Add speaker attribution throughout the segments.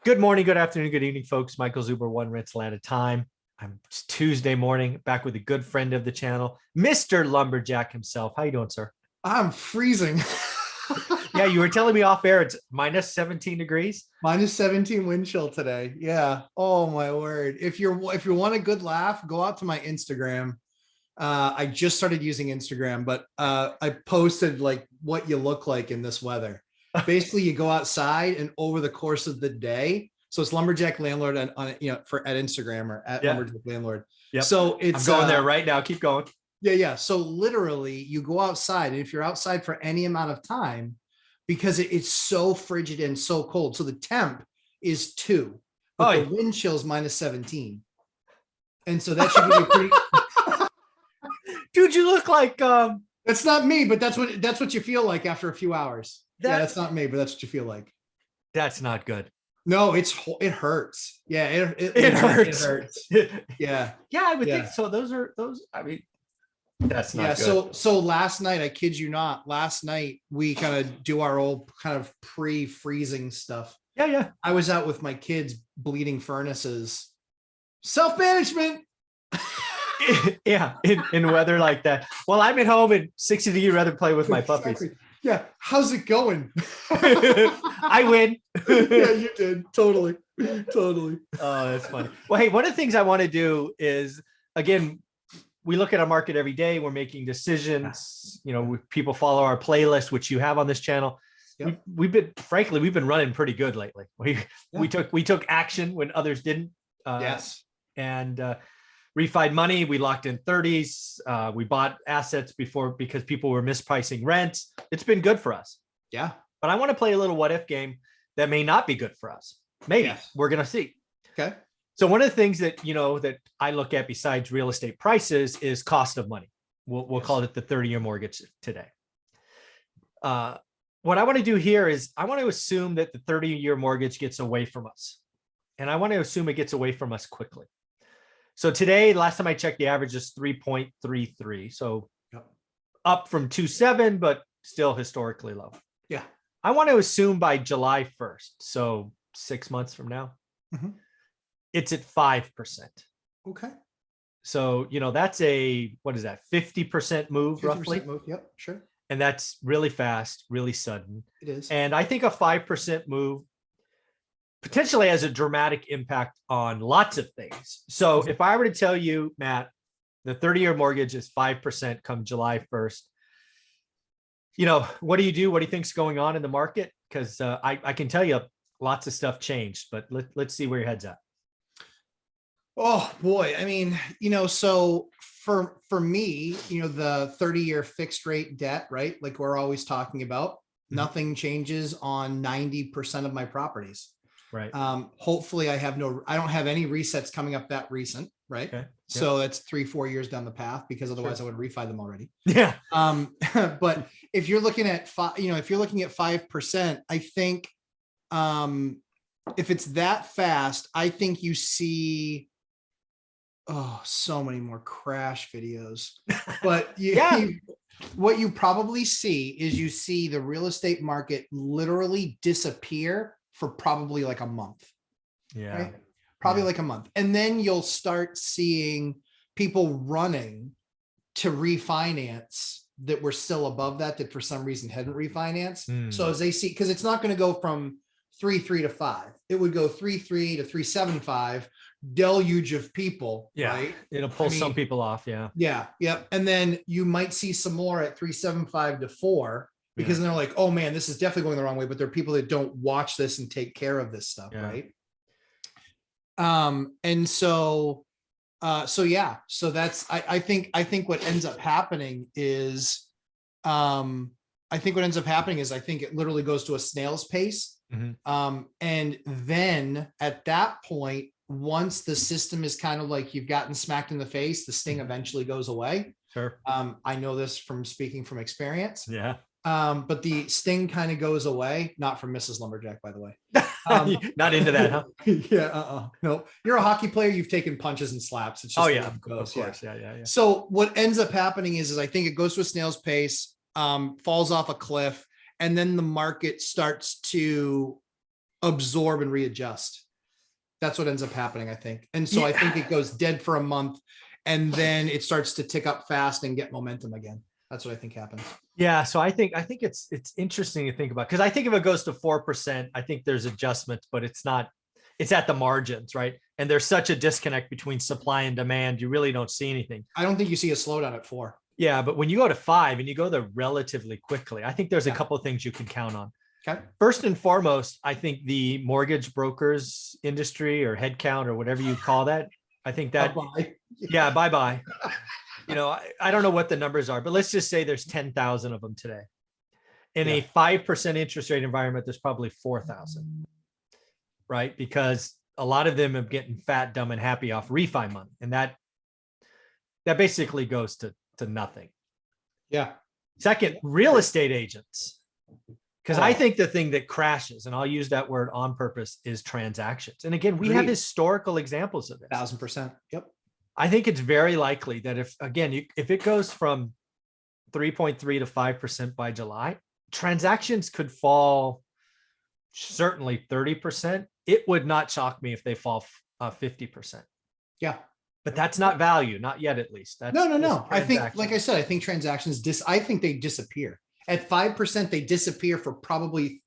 Speaker 1: Good morning, good afternoon, good evening, folks. Michael Zuber, one rental at a time. It's Tuesday morning, back with a good friend of the channel, Mr. Lumberjack himself. How you doing, sir?
Speaker 2: I'm freezing.
Speaker 1: Yeah, you were telling me off air it's minus 17 degrees.
Speaker 2: Minus 17 wind chill today. Yeah. Oh my word. If you want a good laugh, go out to my Instagram. I just started using Instagram, but I posted like what you look like in this weather. Basically, you go outside and over the course of the day. So it's Lumberjack Landlord on for at Instagram or at Lumberjack Landlord.
Speaker 1: Yep.
Speaker 2: So it's
Speaker 1: I'm going there right now. Keep going.
Speaker 2: Yeah. So literally you go outside, and if you're outside for any amount of time, because it's so frigid and so cold. So the temp is 2, but the wind chill is minus 17. And so that should be pretty.
Speaker 1: Dude, you look like
Speaker 2: that's not me, but that's what you feel like after a few hours. That's not me, but that's what you feel like.
Speaker 1: That's not good.
Speaker 2: No, it hurts. Yeah,
Speaker 1: it hurts.
Speaker 2: It hurts. Yeah.
Speaker 1: Yeah, I would think so. Those, I mean, that's not good.
Speaker 2: So last night, I kid you not, last night we kind of do our old kind of pre-freezing stuff.
Speaker 1: Yeah.
Speaker 2: I was out with my kids bleeding furnaces. Self-management.
Speaker 1: Yeah, in weather like that. Well, I'm at home at 60 degrees, rather play with my puppies.
Speaker 2: Yeah. How's it going?
Speaker 1: I win.
Speaker 2: Yeah, you did. Totally. Oh,
Speaker 1: that's funny. Well, hey, one of the things I want to do is, again, we look at our market every day. We're making decisions. You know, people follow our playlist, which you have on this channel. Yep. We've been running pretty good lately. We took action when others didn't.
Speaker 2: Yes.
Speaker 1: And refied money. We locked in 30s. We bought assets before because people were mispricing rents. It's been good for us.
Speaker 2: Yeah.
Speaker 1: But I want to play a little what if game that may not be good for us. Maybe. We're going to see.
Speaker 2: Okay.
Speaker 1: So one of the things that, that I look at besides real estate prices is cost of money. We'll call it the 30-year mortgage today. What I want to do here is I want to assume that the 30-year mortgage gets away from us. And I want to assume it gets away from us quickly. So today, last time I checked, the average is 3.33. So up from 2.7, but still historically low.
Speaker 2: Yeah.
Speaker 1: I want to assume by July 1st, so 6 months from now, it's at 5%.
Speaker 2: Okay.
Speaker 1: So, that's what is that? 50% move 50% roughly?
Speaker 2: Move. Yep, sure.
Speaker 1: And that's really fast, really sudden.
Speaker 2: It is.
Speaker 1: And I think a 5% move potentially has a dramatic impact on lots of things. So if I were to tell you, Matt, the 30-year mortgage is 5% come July 1st, what do you do? What do you think's going on in the market? Because I can tell you lots of stuff changed, but let's see where your head's at.
Speaker 2: Oh boy. I mean, so for me, the 30-year fixed rate debt, right? Like we're always talking about, nothing changes on 90% of my properties.
Speaker 1: Right.
Speaker 2: Hopefully I don't have any resets coming up that recent. Right. Okay. So that's 3-4 years down the path, because otherwise I would refi them already.
Speaker 1: Yeah.
Speaker 2: But if you're looking at 5%, I think, if it's that fast, I think you see, so many more crash videos, but what you probably see is you see the real estate market literally disappear for probably like a month.
Speaker 1: Yeah.
Speaker 2: Right? Probably like a month. And then you'll start seeing people running to refinance that were still above that for some reason hadn't refinanced. So as they see, because it's not going to go from 3.3 to 5. It would go 3.3 to 3.75, deluge of people.
Speaker 1: Yeah.
Speaker 2: Right.
Speaker 1: It'll pull some people off. Yeah.
Speaker 2: Yeah. Yep. And then you might see some more at 3.75 to 4. Because they're like, oh man, this is definitely going the wrong way. But there are people that don't watch this and take care of this stuff, right? And so that's I think what ends up happening is I think it literally goes to a snail's pace. And then at that point, once the system is kind of like you've gotten smacked in the face, the sting eventually goes away.
Speaker 1: Sure.
Speaker 2: I know this from speaking from experience.
Speaker 1: Yeah.
Speaker 2: But the sting kind of goes away, not from Mrs. Lumberjack, by the way.
Speaker 1: Not into that, huh?
Speaker 2: Yeah. No, you're a hockey player. You've taken punches and slaps. It's just
Speaker 1: of course. Yeah.
Speaker 2: So what ends up happening is I think it goes to a snail's pace, falls off a cliff, and then the market starts to absorb and readjust. That's what ends up happening, I think. And so I think it goes dead for a month and then it starts to tick up fast and get momentum again. That's what I think happens.
Speaker 1: Yeah. So I think it's interesting to think about, because I think if it goes to 4%, I think there's adjustments, but it's at the margins, right? And there's such a disconnect between supply and demand. You really don't see anything.
Speaker 2: I don't think you see a slowdown at 4.
Speaker 1: Yeah. But when you go to 5 and you go there relatively quickly, I think there's a couple of things you can count on.
Speaker 2: Okay.
Speaker 1: First and foremost, I think the mortgage brokers industry or headcount or whatever you call that, I think that, yeah, bye-bye. You know, I don't know what the numbers are, but let's just say there's 10,000 of them today. In a 5% interest rate environment, there's probably 4,000, right? Because a lot of them are getting fat, dumb, and happy off refi money. And that basically goes to nothing.
Speaker 2: Yeah.
Speaker 1: Second, real estate agents. Because I think the thing that crashes, and I'll use that word on purpose, is transactions. And again, we have historical examples of this.
Speaker 2: 1,000%. Yep.
Speaker 1: I think it's very likely that if it goes from 3.3 to 5% by July, transactions could fall certainly 30%. It would not shock me if they fall 50%.
Speaker 2: Yeah.
Speaker 1: But that's not value, not yet at least. That's
Speaker 2: no. I think, like I said, I think transactions, I think they disappear. At 5%, they disappear for probably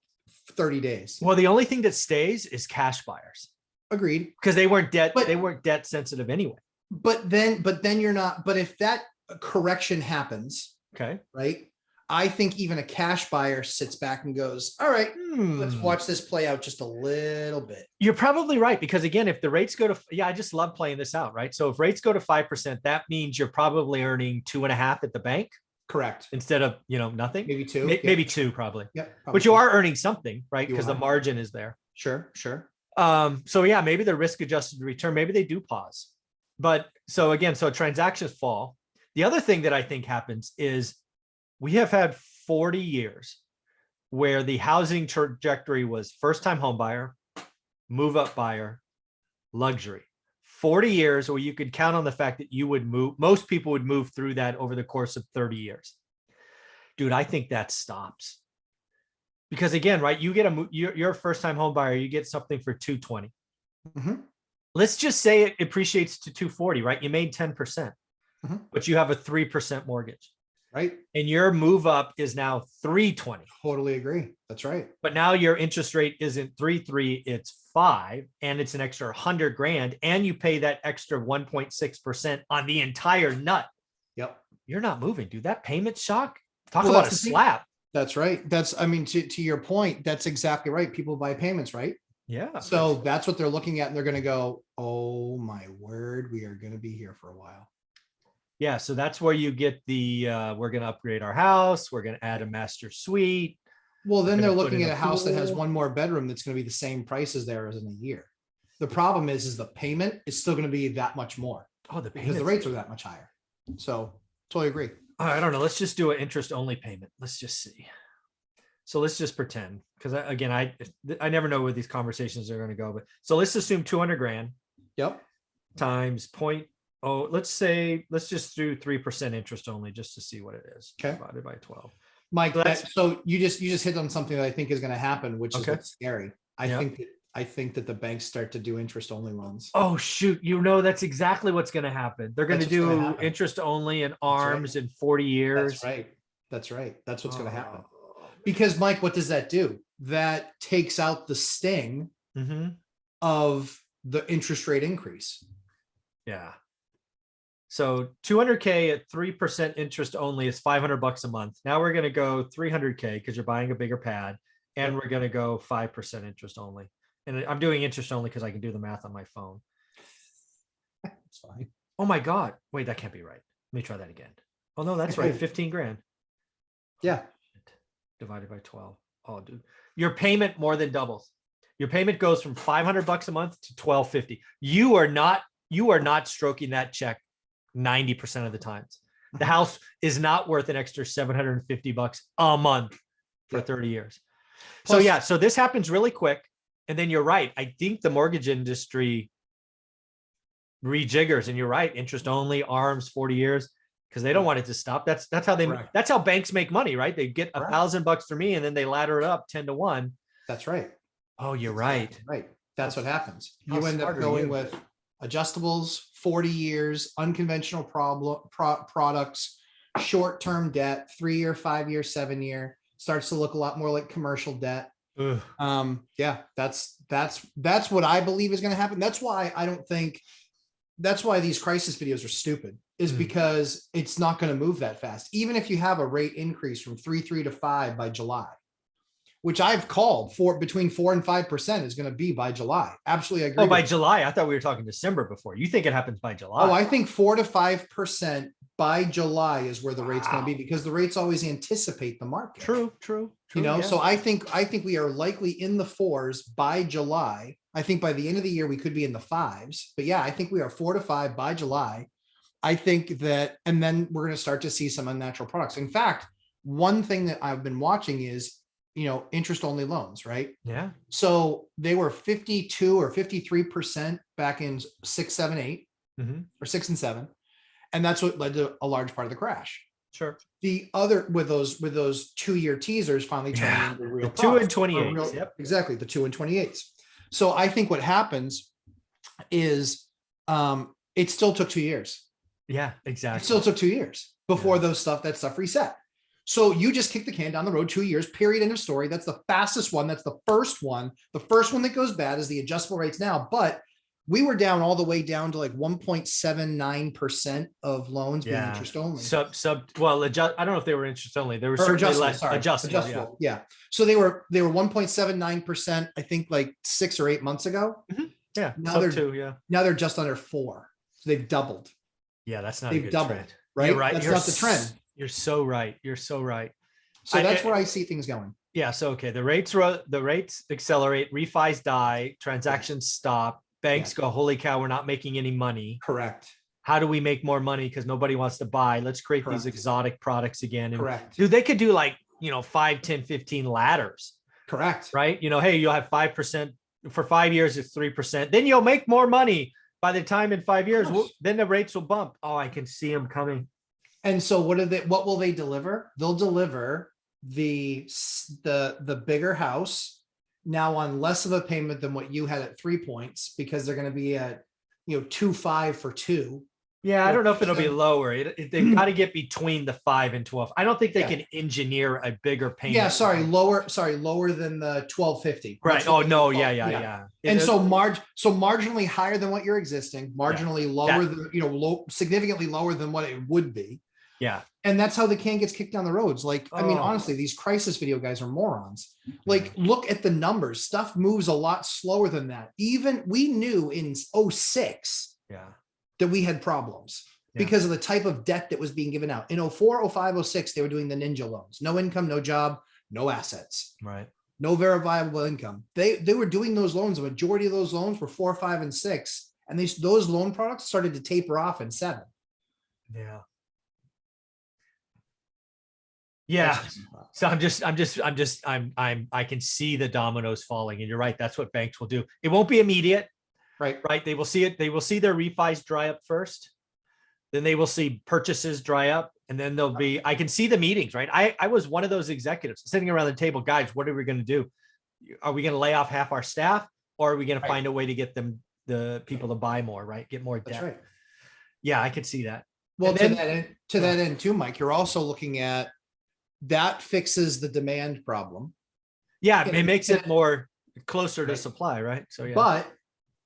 Speaker 2: 30 days.
Speaker 1: Well, the only thing that stays is cash buyers.
Speaker 2: Agreed.
Speaker 1: Because they weren't debt sensitive anyway.
Speaker 2: But then you're not, but if that correction happens,
Speaker 1: okay,
Speaker 2: right? I think even a cash buyer sits back and goes, all right, let's watch this play out just a little bit.
Speaker 1: You're probably right. Because again, if the rates go to, I just love playing this out, right? So if rates go to 5%, that means you're probably earning 2.5 at the bank.
Speaker 2: Correct.
Speaker 1: Instead of, nothing.
Speaker 2: Maybe 2.
Speaker 1: Maybe 2 probably.
Speaker 2: Yep.
Speaker 1: But you are earning something, right? Because the margin is there.
Speaker 2: Sure.
Speaker 1: So yeah, maybe the risk adjusted return, maybe they do pause. But so transactions fall. The other thing that I think happens is we have had 40 years where the housing trajectory was first time home buyer, move up buyer, luxury. 40 years where you could count on the fact that you would move, most people would move through that over the course of 30 years. Dude, I think that stops. Because again, right, you get you're a first time home buyer, you get something for 220. Let's just say it appreciates to 240, right? You made 10%, but you have a 3% mortgage.
Speaker 2: Right.
Speaker 1: And your move up is now 320.
Speaker 2: Totally agree. That's right.
Speaker 1: But now your interest rate isn't 3.3, it's 5, and it's an extra 100 grand, and you pay that extra 1.6% on the entire nut.
Speaker 2: Yep.
Speaker 1: You're not moving, dude. That payment shock. Talk about a slap.
Speaker 2: That's right. To your point, that's exactly right. People buy payments, right?
Speaker 1: Yeah.
Speaker 2: So that's what they're looking at, and they're going to go, oh my word, we are going to be here for a while.
Speaker 1: Yeah, so that's where you get the we're going to upgrade our house. We're going to add a master suite.
Speaker 2: Well, then they're looking at a house that has one more bedroom that's going to be the same price as theirs in a year. The problem is the payment is still going to be that much more.
Speaker 1: Oh,
Speaker 2: because the rates are that much higher. So totally agree.
Speaker 1: I don't know. Let's just do an interest only payment. Let's just see. So let's just pretend, because again, I never know where these conversations are going to go. But so let's assume 200 grand.
Speaker 2: Yep.
Speaker 1: Times point. Oh, let's just do 3% interest only just to see what it is.
Speaker 2: Okay.
Speaker 1: Divided by 12.
Speaker 2: Mike, so you just hit on something that I think is going to happen, which is what's scary. I think that the banks start to do interest only loans.
Speaker 1: Oh shoot. That's exactly what's going to happen. They're going to do interest only and ARMs in 40 years.
Speaker 2: That's right. That's what's going to happen. Because Mike, what does that do? That takes out the sting of the interest rate increase.
Speaker 1: Yeah. So 200K at 3% interest only is $500 a month. Now we're going to go 300K because you're buying a bigger pad, and we're going to go 5% interest only. And I'm doing interest only because I can do the math on my phone.
Speaker 2: That's fine.
Speaker 1: Oh my God. Wait, that can't be right. Let me try that again. Oh no, that's right. 15 grand.
Speaker 2: Yeah.
Speaker 1: Divided by 12. Oh, dude, your payment more than doubles. Your payment goes from $500 a month to $1,250. You are not stroking that check 90% of the times. The house is not worth an extra $750 a month for 30 years. So this happens really quick. And then you're right. I think the mortgage industry rejiggers, and you're right. Interest only, ARMs, 40 years, because they don't want it to stop. That's how banks make money, right? They get $1,000 for me, and then they ladder it up 10 to 1.
Speaker 2: That's right.
Speaker 1: Oh, you're
Speaker 2: Exactly
Speaker 1: right.
Speaker 2: right. That's what happens.
Speaker 1: How
Speaker 2: You end
Speaker 1: smart
Speaker 2: up
Speaker 1: are
Speaker 2: going
Speaker 1: you?
Speaker 2: with adjustables, 40 years, unconventional products, short-term debt, 3-year, 5-year, 7-year, starts to look a lot more like commercial debt.
Speaker 1: Ugh.
Speaker 2: Yeah, that's what I believe is going to happen. That's why I don't think that's why these crisis videos are stupid, is
Speaker 1: Mm.
Speaker 2: because it's not going to move that fast. Even if you have a rate increase from 3.3 to 5 by July, which I've called for between 4 and 5% is going to be by July. Absolutely agree.
Speaker 1: Oh, by
Speaker 2: with
Speaker 1: July. I thought we were talking December before. You think it happens by July?
Speaker 2: Oh, I think 4 to 5% by July is where the rate's going to be, because the rates always anticipate the market.
Speaker 1: True. Yeah.
Speaker 2: So I think we are likely in the 4s by July. I think by the end of the year we could be in the 5s, but yeah, I think we are 4 to 5 by July. I think that, and then we're going to start to see some unnatural products. In fact, one thing that I've been watching is, interest only loans, right?
Speaker 1: Yeah.
Speaker 2: So they were 52 or 53% back in 6, 7, 8, or 6 and 7. And that's what led to a large part of the crash.
Speaker 1: Sure.
Speaker 2: The other, with those 2-year teasers finally turning into real
Speaker 1: the 2 and
Speaker 2: products,
Speaker 1: 28. Yep.
Speaker 2: Exactly. The 2 and 28s. So I think what happens is it still took 2 years.
Speaker 1: Yeah, exactly.
Speaker 2: It still took 2 years before that stuff reset. So you just kick the can down the road 2 years, period, end of story. That's the fastest one. That's the first one. The first one that goes bad is the adjustable rates now, but we were down all the way down to like 1.79% of loans being interest only.
Speaker 1: Well, I don't know if they were interest only. They were
Speaker 2: Or
Speaker 1: certainly
Speaker 2: adjustable.
Speaker 1: adjustable.
Speaker 2: Yeah. So they were 1.79%, I think, like 6 or 8 months ago.
Speaker 1: Yeah.
Speaker 2: Now they're
Speaker 1: too.
Speaker 2: Now they're just under 4. So they've doubled.
Speaker 1: Yeah, that's not
Speaker 2: They've
Speaker 1: a good
Speaker 2: doubled,
Speaker 1: trend.
Speaker 2: right?
Speaker 1: You're right.
Speaker 2: That's not the trend.
Speaker 1: You're so right.
Speaker 2: So that's where I see things going.
Speaker 1: Yeah. So okay, the rates accelerate, refis die, transactions stop, banks go, holy cow, we're not making any money.
Speaker 2: Correct.
Speaker 1: How do we make more money? Because nobody wants to buy. Let's create these exotic products again. And
Speaker 2: Correct.
Speaker 1: dude, they could do like 5, 10, 15 ladders.
Speaker 2: Correct.
Speaker 1: Right. Hey, you'll have 5% for 5 years. It's 3%. Then you'll make more money by the time in 5 years. Then the rates will bump. Oh, I can see them coming.
Speaker 2: And so what will they deliver? They'll deliver the bigger house now on less of a payment than what you had at 3 points, because they're going to be at 2.5 for 2.
Speaker 1: Yeah, I don't know if it'll be lower. They've got to get between the 5 and 12. I don't think they can engineer a bigger payment.
Speaker 2: Yeah, lower than the 12.50.
Speaker 1: Right. Oh no, yeah.
Speaker 2: And so marginally higher than what you're existing, marginally lower than significantly lower than what it would be.
Speaker 1: Yeah.
Speaker 2: And that's how the can gets kicked down the roads. Like, I mean, honestly, these crisis video guys are morons. Like, look at the numbers. Stuff moves a lot slower than that. Even we knew in 06 that we had problems because of the type of debt that was being given out. In 04, 05, 06, they were doing the ninja loans. No income, no job, no assets.
Speaker 1: Right.
Speaker 2: No verifiable income. They were doing those loans. The majority of those loans were 4, 5, and 6. And those loan products started to taper off in 7.
Speaker 1: Yeah. Yeah. So I can see the dominoes falling, and you're right. That's what banks will do. It won't be immediate. Right. They will see it. They will see their refis dry up first. Then they will see purchases dry up. And then I can see the meetings, right? I was one of those executives sitting around the table, guys, what are we going to do? Are we going to lay off half our staff, or are we going to find a way to get the people to buy more, right? Get more debt.
Speaker 2: That's right.
Speaker 1: Yeah, I could see that.
Speaker 2: Well, to that end too, Mike, you're also looking at that fixes the demand problem.
Speaker 1: Yeah, it makes it more closer to supply, right? So yeah.
Speaker 2: But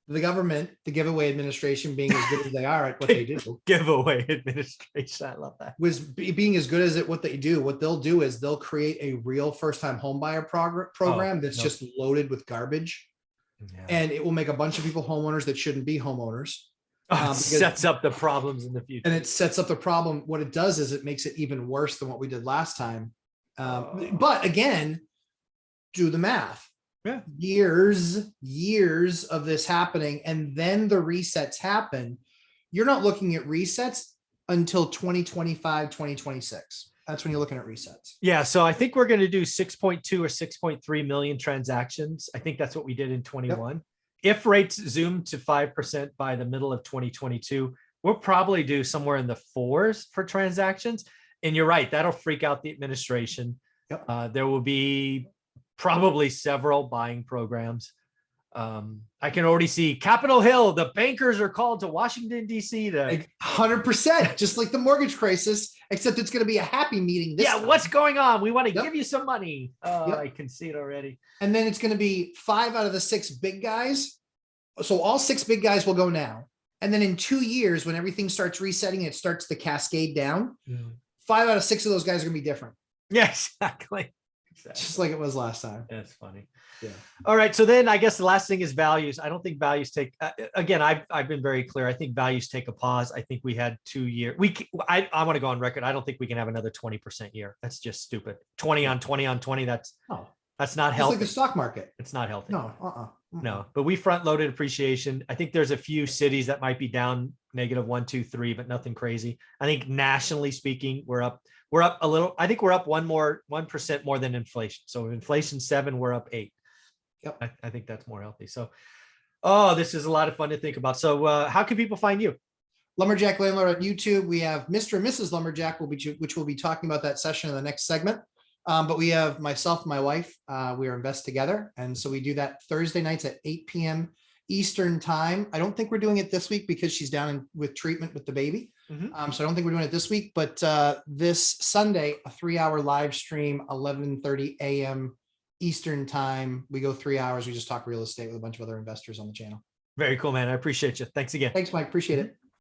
Speaker 2: the government, the giveaway administration, being as good as they are at what they do.
Speaker 1: Giveaway administration, I love that.
Speaker 2: Was being as good as at what they do. What they'll do is they'll create a real first-time homebuyer program that's just loaded with garbage, and it will make a bunch of people homeowners that shouldn't be homeowners.
Speaker 1: It sets up the problems in the future.
Speaker 2: And it sets up the problem. What it does is it makes it even worse than what we did last time. But again, do the math.
Speaker 1: Yeah.
Speaker 2: Years of this happening, and then the resets happen. You're not looking at resets until 2025, 2026. That's when you're looking at resets.
Speaker 1: Yeah. So I think we're going to do 6.2 or 6.3 million transactions. I think that's what we did in 21. Yep. If rates zoom to 5% by the middle of 2022, we'll probably do somewhere in the 4s for transactions. And you're right, that'll freak out the administration. Yep. There will be probably several buying programs. I can already see Capitol Hill. The bankers are called to Washington, D.C. to
Speaker 2: 100%, just like the mortgage crisis, except it's going to be a happy meeting. This time.
Speaker 1: What's going on? We want to give you some money.
Speaker 2: Yep.
Speaker 1: I can see it already.
Speaker 2: And then it's going to be 5 out of the 6 big guys. So all 6 big guys will go now. And then in 2 years, when everything starts resetting, it starts to cascade down. 5 out of 6 of those guys are going to be different.
Speaker 1: Yeah, exactly.
Speaker 2: Just like it was last time.
Speaker 1: That's funny.
Speaker 2: Yeah.
Speaker 1: All right. So then I guess the last thing is values. I don't think values take, again, I've been very clear. I think values take a pause. I think we had 2 years. I want to go on record. I don't think we can have another 20% year. That's just stupid. 20 on 20 on 20. That's not healthy.
Speaker 2: It's like the stock market.
Speaker 1: It's not healthy.
Speaker 2: No,
Speaker 1: No, but we front loaded appreciation. I think there's a few cities that might be down -1, 2, 3, but nothing crazy. I think nationally speaking, we're up a little. I think we're up 1% more than inflation. So inflation 7, we're up 8.
Speaker 2: Yep.
Speaker 1: I think that's more healthy. So, this is a lot of fun to think about. So how can people find you?
Speaker 2: Lumberjack Landlord on YouTube. We have Mr. and Mrs. Lumberjack, which we'll be talking about that session in the next segment. But we have myself and my wife. We are Invest Together. And so we do that Thursday nights at 8 p.m. Eastern time. I don't think we're doing it this week because she's down with treatment with the baby. So I don't think we're doing it this week, but this Sunday, a 3-hour live stream, 11:30 a.m. Eastern time. We go 3 hours. We just talk real estate with a bunch of other investors on the channel.
Speaker 1: Very cool, man. I appreciate you. Thanks again.
Speaker 2: Thanks, Mike. Appreciate it.